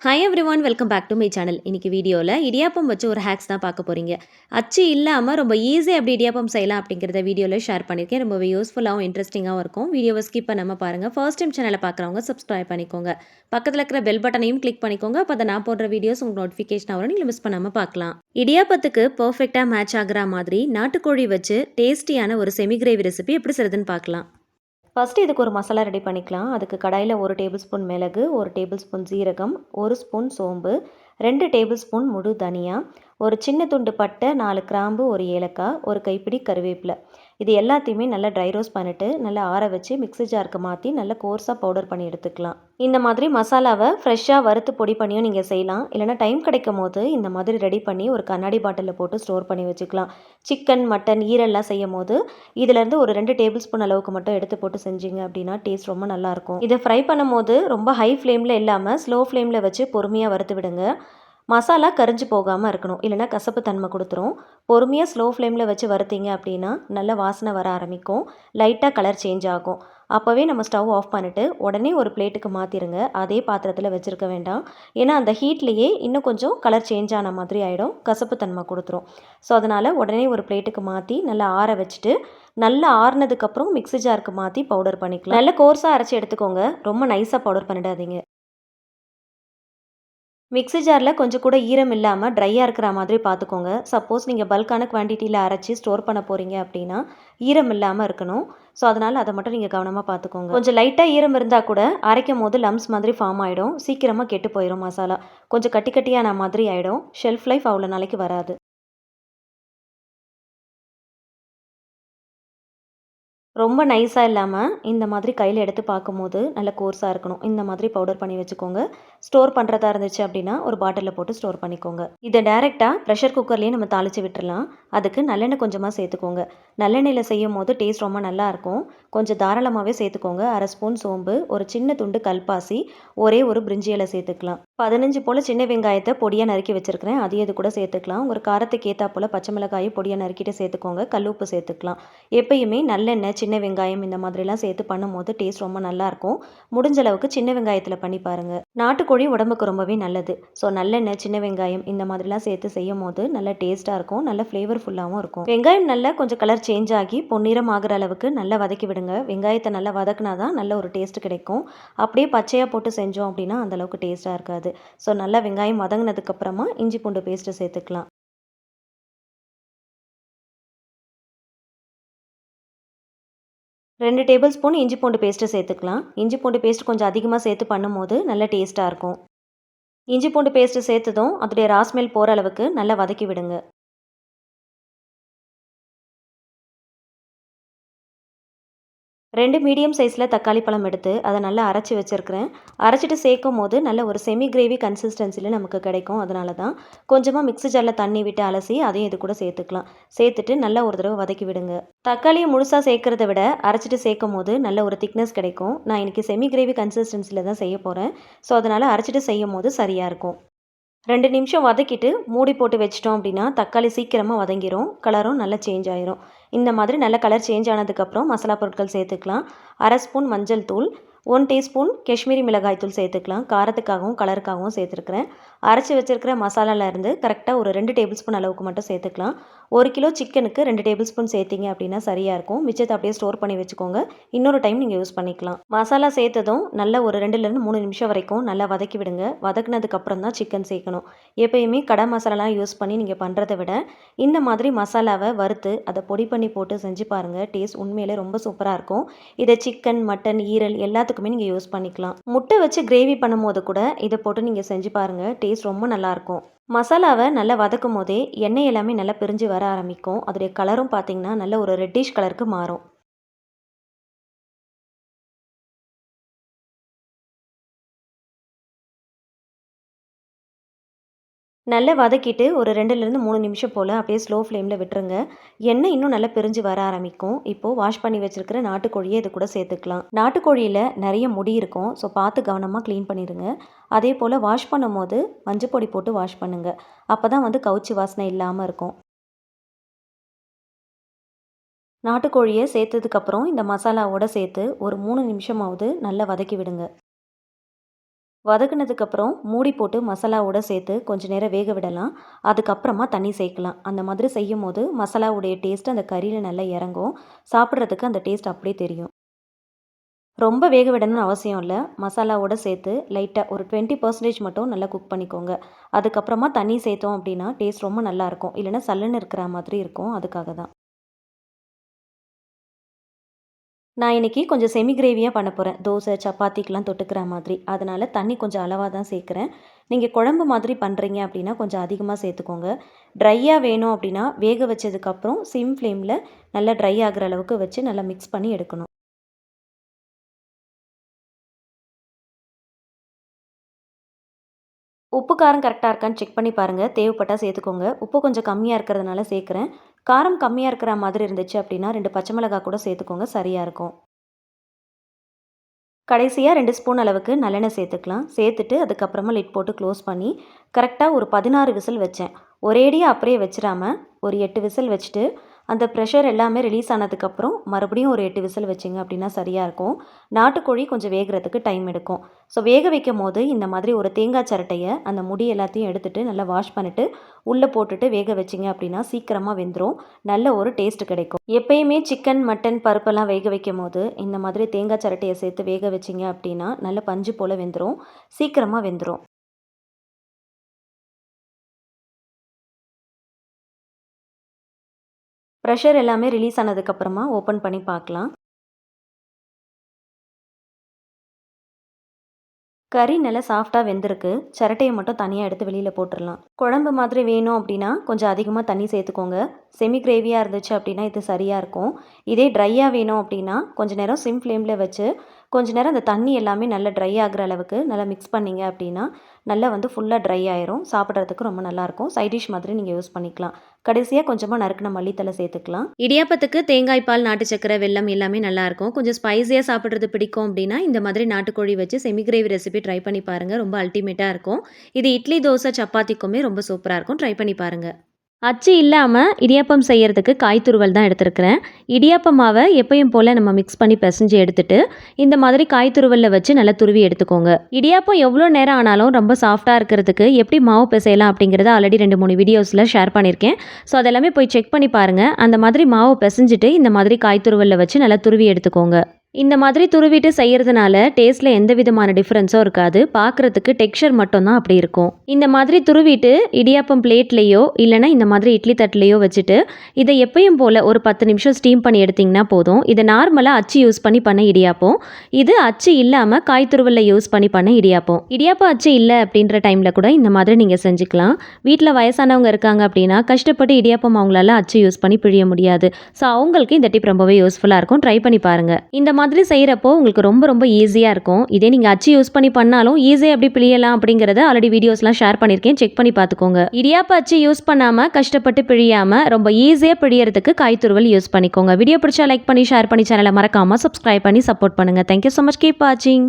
Hi everyone, welcome back to my channel. இன்னைக்கு வீடியோவில் இடியாப்பம் வச்சு ஒரு ஹேக்ஸ் தான் பார்க்க போகிறீங்க. அச்சு இல்லாமல் ரொம்ப ஈஸியாக எப்படி இடியாப்பம் செய்யலாம் அப்படிங்கிறத வீடியோவில் ஷேர் பண்ணியிருக்கேன். ரொம்பவே யூஸ்ஃபுல்லாகவும் இன்ட்ரெஸ்டிங்காகவும் இருக்கும். வீடியோவை ஸ்கிப் பண்ணாமல் பாருங்கள். ஃபர்ஸ்ட் டைம் சேனலை பார்க்குறவங்க சப்ஸ்கிரைப் பண்ணிக்கோங்க. பக்கத்தில் இருக்கிற பெல் பட்டனையும் கிளிக் பண்ணிக்கோங்க. அப்போ தான் நான் போடுற வீடியோஸ் உங்களுக்கு நோட்டிஃபிகேஷன் வரும், நீங்கள் மிஸ் பண்ணாமல் பார்க்கலாம். இடியாப்பத்துக்கு பர்ஃபெக்டாக மேட்ச் ஆகிற மாதிரி நாட்டுக்கோழி வச்சு டேஸ்டியான ஒரு செமி கிரேவி ரெசிபி எப்படி செய்யுதுன்னு பார்க்கலாம். ஃபஸ்ட்டு இதுக்கு ஒரு மசாலா ரெடி பண்ணிக்கலாம். அதுக்கு கடாயில் 1 டேபிள் ஸ்பூன் மிளகு, 1 டேபிள் ஸ்பூன் ஜீரகம், 1 ஸ்பூன் சோம்பு, 2 டேபிள் ஸ்பூன் முழு தனியா, ஒரு சின்ன துண்டு பட்டை, 4 கிராம்பு, 1 ஏலக்காய், ஒரு கைப்பிடி கருவேப்பிலை. இது எல்லாத்தையுமே நல்லா ட்ரை ரோஸ்ட் பண்ணிவிட்டு நல்லா ஆற வச்சு மிக்ஸி ஜாருக்கு மாற்றி நல்லா கோர்ஸாக பவுடர் பண்ணி எடுத்துக்கலாம். இந்த மாதிரி மசாலாவை ஃப்ரெஷ்ஷாக வறுத்து பொடி பண்ணியும் நீங்கள் செய்யலாம். இல்லைனா டைம் கிடைக்கும் போது இந்த மாதிரி ரெடி பண்ணி ஒரு கண்ணாடி பாட்டிலில் போட்டு ஸ்டோர் பண்ணி வச்சுக்கலாம். சிக்கன், மட்டன், ஈரல்லாம் செய்யும் போது இதிலேருந்து ஒரு 2 டேபிள் ஸ்பூன் அளவுக்கு மட்டும் எடுத்து போட்டு செஞ்சீங்க அப்படின்னா டேஸ்ட் ரொம்ப நல்லாயிருக்கும். இதை ஃப்ரை பண்ணும் போது ரொம்ப ஹை ஃப்ளேமில் இல்லாமல் ஸ்லோ ஃப்ளேமில் வச்சு பொறுமையாக வறுத்து விடுங்க. மசாலா கரிஞ்சு போகாமல் இருக்கணும், இல்லைனா கசப்பு தன்மை கொடுத்துரும். பொறுமையாக ஸ்லோ ஃப்ளேமில் வச்சு வறுத்தீங்க அப்படின்னா நல்ல வாசனை வர ஆரம்பிக்கும். லைட்டாக கலர் சேஞ்ச் ஆகும். அப்போவே நம்ம ஸ்டவ் ஆஃப் பண்ணிவிட்டு உடனே ஒரு பிளேட்டுக்கு மாற்றிடுங்க. அதே பாத்திரத்தில் வச்சுருக்க வேண்டாம். ஏன்னா அந்த ஹீட்லேயே இன்னும் கொஞ்சம் கலர் சேஞ்ச் ஆன மாதிரி ஆகிடும், கசப்பு தன்மை கொடுத்துரும். ஸோ அதனால் உடனே ஒரு பிளேட்டுக்கு மாற்றி நல்லா ஆற வச்சுட்டு நல்லா ஆறுனதுக்கப்புறம் மிக்ஸி ஜாருக்கு மாற்றி பவுடர் பண்ணிக்கலாம். நல்ல கோர்ஸாக அரைச்சி எடுத்துக்கோங்க, ரொம்ப நைஸாக பவுடர் பண்ணிடாதீங்க. மிக்ஸி ஜாரில் கொஞ்சம் கூட ஈரம் இல்லாமல் ட்ரையாக இருக்கிற மாதிரி பார்த்துக்கோங்க. சப்போஸ் நீங்கள் பல்கான குவான்டிட்டியில் அரைச்சி ஸ்டோர் பண்ண போகிறீங்க அப்படின்னா ஈரம் இல்லாமல் இருக்கணும். ஸோ அதனால் அதை மட்டும் நீங்கள் கவனமாக பார்த்துக்கோங்க. கொஞ்சம் லைட்டாக ஈரம் இருந்தால் கூட அரைக்கும் போது லம்ஸ் மாதிரி ஃபார்ம் ஆகிடும், சீக்கிரமாக கெட்டு போயிடும். மசாலா கொஞ்சம் கட்டி கட்டியான மாதிரி ஆகிடும், ஷெல்ஃப் லைஃப் அவ்வளோ நாளைக்கு வராது. ரொம்ப நைஸாக இல்லாமல் இந்த மாதிரி கையில் எடுத்து பார்க்கும்போது நல்ல கோர்ஸாக இருக்கணும். இந்த மாதிரி பவுடர் பண்ணி வச்சுக்கோங்க. ஸ்டோர் பண்ணுறதா இருந்துச்சு அப்படின்னா ஒரு பாட்டிலில் போட்டு ஸ்டோர் பண்ணிக்கோங்க. இதை டைரெக்டாக ப்ரெஷர் குக்கர்லேயே நம்ம தாளித்து விட்டுறலாம். அதுக்கு நல்லெண்ணெய் கொஞ்சமாக சேர்த்துக்கோங்க. நல்லெண்ணெயில் செய்யும் போது டேஸ்ட் ரொம்ப நல்லாயிருக்கும். கொஞ்சம் தாராளமாகவே சேர்த்துக்கோங்க. 1/2 ஸ்பூன் சோம்பு, ஒரு சின்ன துண்டு கல்பாசி, ஒரே ஒரு பிரிஞ்சி இலை சேர்த்துக்கலாம். 15 போல் சின்ன வெங்காயத்தை பொடியாக நறுக்கி வச்சுருக்கிறேன், அதையும் இது கூட சேர்த்துக்கலாம். ஒரு காரத்துக்கு ஏற்றா போல் பச்சை மிளகாயை பொடியாக நறுக்கிட்டு சேர்த்துக்கோங்க. கல்லுப்பு சேர்த்துக்கலாம். எப்பயுமே நல்லெண்ணெய், சின்ன வெங்காயம் இந்த மாதிரிலாம் சேர்த்து பண்ணும்போது டேஸ்ட் ரொம்ப நல்லாயிருக்கும். முடிஞ்ச அளவுக்கு சின்ன வெங்காயத்தில் பண்ணி பாருங்கள். நாட்டுக்கோழி உடம்புக்கு ரொம்பவே நல்லது. ஸோ நல்லெண்ணெய், சின்ன வெங்காயம் இந்த மாதிரிலாம் சேர்த்து செய்யும் போது நல்ல டேஸ்ட்டாக இருக்கும், நல்ல ஃப்ளேவர்ஃபுல்லாகவும் இருக்கும். வெங்காயம் நல்லா கொஞ்சம் கலர் சேஞ்ச் ஆகி பொன்னிறம் ஆகிற அளவுக்கு நல்லா வதக்கி விடுங்க. வெங்காயத்தை நல்லா வதக்குனா தான் நல்ல ஒரு டேஸ்ட் கிடைக்கும். அப்படியே பச்சையாக போட்டு செஞ்சோம் அப்படின்னா அந்தளவுக்கு டேஸ்ட்டாக இருக்காது. ஸோ நல்லா வெங்காயம் வதங்கினதுக்கப்புறமா இஞ்சி பூண்டு பேஸ்ட்டு சேர்த்துக்கலாம். 2 டேபிள் ஸ்பூன் இஞ்சி பூண்டு பேஸ்ட்டு சேர்த்துக்கலாம். இஞ்சி பூண்டு பேஸ்ட் கொஞ்சம் அதிகமாக சேர்த்து பண்ணும்போது நல்ல டேஸ்ட்டாக இருக்கும். இஞ்சி பூண்டு பேஸ்ட்டு சேர்த்ததும் அதோடைய ராஸ்மெல் போகிற அளவுக்கு நல்லா வதக்கி விடுங்க. 2 மீடியம் சைஸில் தக்காளி பழம் எடுத்து அதை நல்லா அரைச்சி வச்சுருக்கிறேன். அரைச்சிட்டு சேர்க்கும் போது நல்ல ஒரு செமி கிரேவி கன்சிஸ்டன்சியில் நமக்கு கிடைக்கும். அதனால தான் கொஞ்சமாக மிக்ஸி ஜாரில் தண்ணி விட்டு அலசி அதையும் இது கூட சேர்த்துக்கலாம். சேர்த்துட்டு நல்லா ஒரு தடவை வதக்கி விடுங்க. தக்காளியை முழுசாக சேர்க்குறத விட அரைச்சிட்டு சேர்க்கும் போது நல்ல ஒரு திக்னஸ் கிடைக்கும். நான் இன்றைக்கி செமி கிரேவி கன்சிஸ்டன்சியில் தான் செய்ய போகிறேன். ஸோ அதனால் அரைச்சிட்டு செய்யும் போது சரியாக இருக்கும். 2 நிமிஷம் வதக்கிட்டு மூடி போட்டு வச்சிட்டோம் அப்படின்னா தக்காளி சீக்கிரமாக வதங்கிரும், கலரும் நல்லா சேஞ்ச் ஆயிரும். இந்த மாதிரி நல்ல கலர் சேஞ்ச் ஆனதுக்கப்புறம் மசாலா பொருட்கள் சேர்த்துக்கலாம். 1/2 ஸ்பூன் மஞ்சள் தூள், 1 டீஸ்பூன் காஷ்மீரி மிளகாய் தூள் சேர்த்துக்கலாம். காரத்துக்காகவும் கலருக்காகவும் சேர்த்துருக்குறேன். அரைச்சி வச்சிருக்கிற மசாலாலேருந்து கரெக்டாக ஒரு 2 டேபிள் ஸ்பூன் அளவுக்கு மட்டும் சேர்த்துக்கலாம். 1 கிலோ சிக்கனுக்கு 2 டேபிள் ஸ்பூன் சேர்த்திங்க அப்படின்னா சரியாக இருக்கும். மிச்சத்தை அப்படியே ஸ்டோர் பண்ணி வச்சுக்கோங்க, இன்னொரு டைம் நீங்கள் யூஸ் பண்ணிக்கலாம். மசாலா சேர்த்ததும் நல்லா ஒரு 2லேருந்து 3 நிமிஷம் வரைக்கும் நல்லா வதக்கி விடுங்க. வதக்குனதுக்கப்புறம் தான் சிக்கன் சேர்க்கணும். எப்பயுமே கடை மசாலாலாம் யூஸ் பண்ணி நீங்கள் பண்ணுறதை விட இந்த மாதிரி மசாலாவை வறுத்து அதை பொடி பண்ணி போட்டு செஞ்சு பாருங்கள். டேஸ்ட் உண்மையிலே ரொம்ப சூப்பராக இருக்கும். இதை சிக்கன், மட்டன், ஈரல் எல்லாத்துக்குமே நீங்கள் யூஸ் பண்ணிக்கலாம். முட்டை வச்சு கிரேவி பண்ணும்போது கூட இதை போட்டு நீங்கள் செஞ்சு பாருங்கள், டேஸ்ட் ரொம்ப நல்லாயிருக்கும். மசாலாவை நல்லா வதக்கும் போதே எண்ணெய் எல்லாமே நல்லா பிரிஞ்சு வர ஆரம்பிக்கும். அதோடைய கலரும் பார்த்தீங்கன்னா நல்ல ஒரு ரெட்டிஷ் கலருக்கு மாறும். நல்லா வதக்கிட்டு ஒரு 2லேருந்து 3 நிமிஷம் போல் அப்படியே ஸ்லோ ஃப்ளேமில் விட்டுருங்க. எண்ணெய் இன்னும் நல்லா பிரிஞ்சு வர ஆரம்பிக்கும். இப்போது வாஷ் பண்ணி வச்சுருக்கிற நாட்டுக்கோழியை இது கூட சேர்த்துக்கலாம். நாட்டுக்கோழியில் நிறைய முடி இருக்கும், ஸோ பார்த்து கவனமாக க்ளீன் பண்ணிடுங்க. அதே போல் வாஷ் பண்ணும் போது மஞ்சள் பொடி போட்டு வாஷ் பண்ணுங்கள். அப்போ தான் கவுச்சி வாசனை இல்லாமல் இருக்கும். நாட்டுக்கோழியை சேர்த்ததுக்கப்புறம் இந்த மசாலாவோடு சேர்த்து ஒரு 3 நிமிஷமாவது நல்லா வதக்கி விடுங்க. வதக்குனதுக்கப்புறம் மூடி போட்டு மசாலாவோட சேர்த்து கொஞ்சம் நேரம் வேக விடலாம். அதுக்கப்புறமா தண்ணி சேர்க்கலாம். அந்த மாதிரி செய்யும்போது மசாலாவுடைய டேஸ்ட் அந்த கறியில் நல்லா இறங்கும். சாப்பிட்றதுக்கு அந்த டேஸ்ட் அப்படியே தெரியும். ரொம்ப வேக விடணும்னு அவசியம் இல்ல. மசாலாவோட சேர்த்து லைட்டா ஒரு 20% மட்டும் நல்லா குக் பண்ணிக்கோங்க. அதுக்கப்புறமா தண்ணி சேர்த்தோம் அப்படின்னா, டேஸ்ட் ரொம்ப நல்லாயிருக்கும். இல்லைன்னா சல்லுன்னு இருக்கிற மாதிரி இருக்கும். அதுக்காக தான். நான் இன்னைக்கு கொஞ்சம் செமி கிரேவியா பண்ண போறேன். தோசை, சப்பாத்திக்கெல்லாம் தொட்டுக்கிற மாதிரி. அதனால தண்ணி கொஞ்சம் அளவா தான் சேர்க்குறேன். நீங்க குழம்பு மாதிரி பண்றீங்க அப்படின்னா, கொஞ்சம் அதிகமா சேர்த்துக்கோங்க. ட்ரையா வேணும் அப்படின்னா, வேக வச்சதுக்கப்புறம் சிம் ஃப்ளேம்ல நல்லா ட்ரை ஆகுற அளவுக்கு வச்சு நல்லா மிக்ஸ் பண்ணி எடுக்கணும். உப்பு, காரம் கரெக்ட்டா இருக்கான்னு செக் பண்ணி பாருங்க. தேவைப்பட்டா சேர்த்துக்கோங்க. உப்பு கொஞ்சம் கம்மியா இருக்கிறதுனால சேர்க்குறேன். காரம் கம்மியா இருக்கிற மாதிரி இருந்துச்சு அப்படின்னா, 2 பச்சை மிளகாய் கூட சேர்த்துக்கோங்க. சரியா இருக்கும். கடைசியா 2 ஸ்பூன் அளவுக்கு நல்லெண்ணெய் சேர்த்துக்கலாம். சேர்த்துட்டு அதுக்கப்புறமா லிட் போட்டு க்ளோஸ் பண்ணி, கரெக்ட்டா ஒரு 16 விசில் வச்சேன். ஒரேடியா அப்படியே வச்சிராம, ஒரு 8 விசில் வச்சுட்டு, அந்த ப்ரெஷர் எல்லாமே ரிலீஸ் ஆனதுக்கப்புறம் மறுபடியும் ஒரு 8 விசில் வச்சிங்க அப்படின்னா சரியா இருக்கும். நாட்டுக்கோழி கொஞ்சம் வேகுறதுக்கு டைம் எடுக்கும். ஸோ வேக வைக்கும்போது இந்த மாதிரி ஒரு தேங்காய் சிரட்டைய அந்த முடி எல்லாத்தையும் எடுத்துட்டு நல்லா வாஷ் பண்ணிட்டு, உள்ள போட்டுட்டு வேக வச்சிங்க அப்படின்னா சீக்கிரமா வெந்துரும். நல்ல ஒரு டேஸ்ட் கிடைக்கும். எப்பயுமே சிக்கன், மட்டன், பருப்பெல்லாம் வேக வைக்கும்போது இந்த மாதிரி தேங்காய் சிரட்டைய சேர்த்து வேக வச்சிங்க அப்படின்னா, நல்ல பஞ்சு போல வெந்துரும். சீக்கிரமா வெந்துரும். ப்ரெஷர் எல்லாமே ரிலீஸ் ஆனதுக்கப்புறமா ஓப்பன் பண்ணி பார்க்கலாம். கறி நல்லா சாஃப்ட்டா வெந்திருக்கு. சிரட்டைய மட்டும் தனியா எடுத்து வெளியில போட்டுறலாம். குழம்பு மாதிரி வேணும் அப்படின்னா, கொஞ்சம் அதிகமா தண்ணி சேர்த்துக்கோங்க. செமி கிரேவியா இருந்துச்சு அப்படின்னா, இது சரியா இருக்கும். இதே ட்ரையா வேணும் அப்படின்னா, கொஞ்ச நேரம் சிம் ஃப்ளேம்ல வச்சு, கொஞ்ச நேரம் அந்த தண்ணி எல்லாமே நல்லா ட்ரை ஆகுற அளவுக்கு நல்லா மிக்ஸ் பண்ணீங்க அப்படின்னா, நல்லா வந்து ஃபுல்லா ட்ரை ஆயிரும். சாப்பிட்றதுக்கு ரொம்ப நல்லாயிருக்கும். சைட் டிஷ் மாதிரி நீங்க யூஸ் பண்ணிக்கலாம். கடைசியா கொஞ்சமா நறுக்குன மல்லித்தழை சேர்த்துக்கலாம். இடியாப்பத்துக்கு தேங்காய் பால், நாட்டு சர்க்கரை, வெல்லம் எல்லாமே நல்லாயிருக்கும். கொஞ்சம் ஸ்பைசியா சாப்பிட்றது பிடிக்கும் அப்படின்னா, இந்த மாதிரி நாட்டுக்கோழி வச்சு செமி கிரேவி ரெசிபி ட்ரை பண்ணி பாருங்க. ரொம்ப அல்டிமேட்டா இருக்கும். இது இட்லி, தோசை, சப்பாத்திக்குமே ரொம்ப சூப்பரா இருக்கும். ட்ரை பண்ணி பாருங்க. அச்சு இல்லாம இடியாப்பம் செய்யறதுக்கு காய் துருவல் தான் எடுத்திருக்கிறேன். இடியாப்ப மாவ எப்பயும் போல நம்ம மிக்ஸ் பண்ணி பெசஞ்சு எடுத்துட்டு, இந்த மாதிரி காய் துருவல்ல வச்சு நல்லா துருவி எடுத்துக்கோங்க. இடியாப்பம் எவ்வளோ நேரம் ஆனாலும் ரொம்ப சாஃப்ட்டா இருக்கிறதுக்கு எப்படி மாவு பிசையலாம் அப்படிங்கிறத ஆல்ரெடி 2, 3 வீடியோஸ்ல ஷேர் பண்ணியிருக்கேன். ஸோ அதெல்லாமே போய் செக் பண்ணி பாருங்க. அந்த மாதிரி மாவு பெசஞ்சுட்டு இந்த மாதிரி காய் துருவல்ல வச்சு நல்லா துருவி எடுத்துக்கோங்க. இந்த மாதிரி துருவிட்டு செய்யறதுனால டேஸ்ட்ல எந்த விதமான டிஃபரன்ஸும் இருக்காது. பார்க்கறதுக்கு டெக்ஸ்சர் மட்டும் தான் அப்படி இருக்கும். இந்த மாதிரி துருவிட்டு இடியாப்பம் பிளேட்லயோ இல்லைன்னா இந்த மாதிரி இட்லி தட்டுலையோ வச்சுட்டு இதை எப்பயும் போல ஒரு 10 நிமிஷம் ஸ்டீம் பண்ணி எடுத்தீங்கன்னா போதும். இது நார்மலாக அச்சு யூஸ் பண்ணி பண்ண இடியாப்பம். இது அச்சு இல்லாமல் காய் துருவல்ல யூஸ் பண்ணி பண்ண இடியாப்பம். இடியாப்பம் அச்சு இல்லை அப்படின்ற டைமில் கூட இந்த மாதிரி நீங்கள் செஞ்சுக்கலாம். வீட்டில் வயசானவங்க இருக்காங்க அப்படின்னா கஷ்டப்பட்டு இடியாப்பம் அவங்களால அச்சு யூஸ் பண்ணி பிழிய முடியாது. ஸோ அவங்களுக்கு இந்த டிப் ரொம்பவே யூஸ்ஃபுல்லாக இருக்கும். ட்ரை பண்ணி பாருங்க. இந்த மாதிரி செய்கிறப்போ உங்களுக்கு ரொம்ப ரொம்ப ஈஸியாக இருக்கும். இதே நீங்கள் அச்சு யூஸ் பண்ணி பண்ணாலும் ஈஸியாக எப்படி பிழியலாம் அப்படிங்கிறத ஆல்ரெடி வீடியோஸ்லாம் ஷேர் பண்ணியிருக்கேன். செக் பண்ணி பார்த்துக்கோங்க. இடியாப்ப அச்சு யூஸ் பண்ணாமல் கஷ்டப்பட்டு பிழியாமல் ரொம்ப ஈஸியாக பிழியறதுக்கு காய் துருவல் யூஸ் பண்ணிக்கோங்க. வீடியோ பிடிச்சா லைக் பண்ணி ஷேர் பண்ணி சேனலை மறக்காமல் சப்ஸ்கிரைப் பண்ணி சப்போர்ட் பண்ணுங்கள். Thank you so much. கீப் வாட்சிங்.